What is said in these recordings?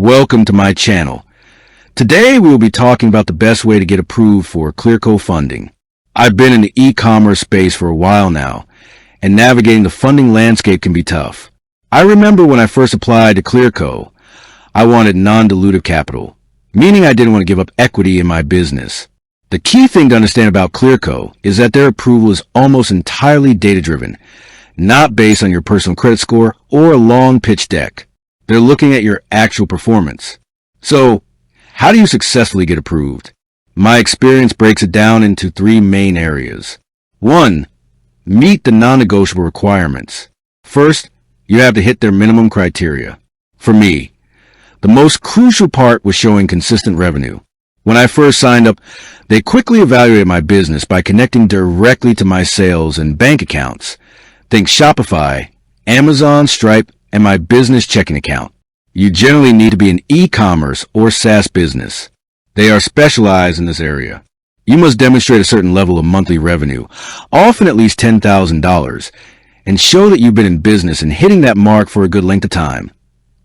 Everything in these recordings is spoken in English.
Welcome to my channel. Today we will be talking about the best way to get approved for Clearco funding. I've been in the e-commerce space for a while now, and navigating the funding landscape can be tough. I remember when I first applied to Clearco, I wanted non-dilutive capital, meaning I didn't want to give up equity in my business. The key thing to understand about Clearco is that their approval is almost entirely data-driven, not based on your personal credit score or a long pitch deck. They're looking at your actual performance. So, how do you successfully get approved? My experience breaks it down into three main areas. 1. Meet the non-negotiable requirements. First, you have to hit their minimum criteria. For me, the most crucial part was showing consistent revenue. When I first signed up, they quickly evaluated my business by connecting directly to my sales and bank accounts. Think Shopify, Amazon, Stripe, and my business checking account. You generally need to be an e-commerce or SaaS business. They are specialized in this area. You must demonstrate a certain level of monthly revenue, often at least $10,000, and show that you've been in business and hitting that mark for a good length of time,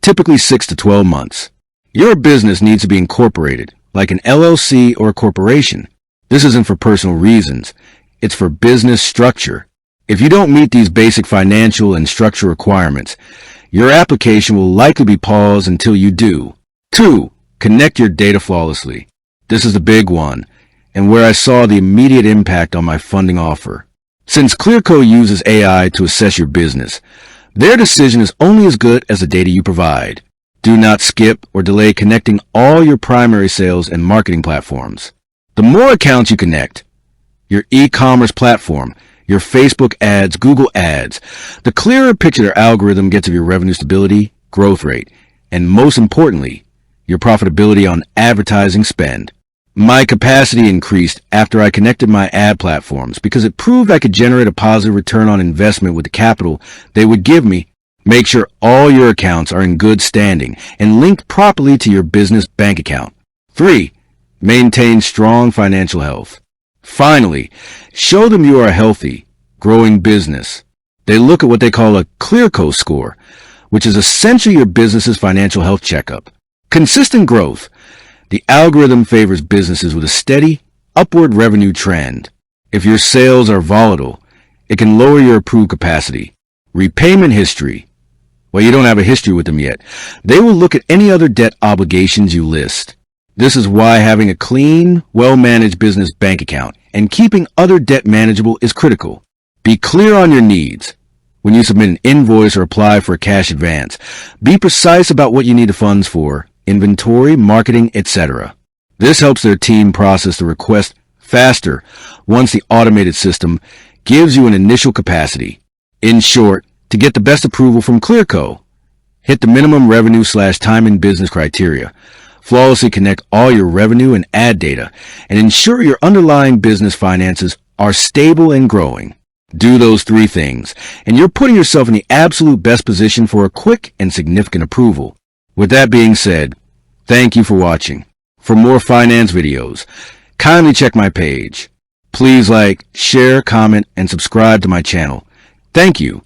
typically 6 to 12 months. Your business needs to be incorporated, like an LLC or a corporation. This isn't for personal reasons. It's for business structure. If you don't meet these basic financial and structure requirements, your application will likely be paused until you do. 2. Connect your data flawlessly. This is the big one, and where I saw the immediate impact on my funding offer. Since Clearco uses AI to assess your business, their decision is only as good as the data you provide. Do not skip or delay connecting all your primary sales and marketing platforms. The more accounts you connect, your e-commerce platform, your Facebook ads, Google ads, the clearer picture their algorithm gets of your revenue stability, growth rate, and most importantly, your profitability on advertising spend. My capacity increased after I connected my ad platforms because it proved I could generate a positive return on investment with the capital they would give me. Make sure all your accounts are in good standing and linked properly to your business bank account. 3. Maintain strong financial health. Finally, show them you are a healthy, growing business. They look at what they call a Clearco score, which is essentially your business's financial health checkup. Consistent growth. The algorithm favors businesses with a steady, upward revenue trend. If your sales are volatile, it can lower your approved capacity. Repayment history. Well, you don't have a history with them yet. They will look at any other debt obligations you list. This is why having a clean, well-managed business bank account and keeping other debt manageable is critical. Be clear on your needs. When you submit an invoice or apply for a cash advance, be precise about what you need the funds for, inventory, marketing, etc. This helps their team process the request faster once the automated system gives you an initial capacity. In short, to get the best approval from Clearco, hit the minimum revenue/time in business criteria. Flawlessly connect all your revenue and ad data, and ensure your underlying business finances are stable and growing. Do those three things, and you're putting yourself in the absolute best position for a quick and significant approval. With that being said, thank you for watching. For more finance videos, kindly check my page. Please like, share, comment, and subscribe to my channel. Thank you.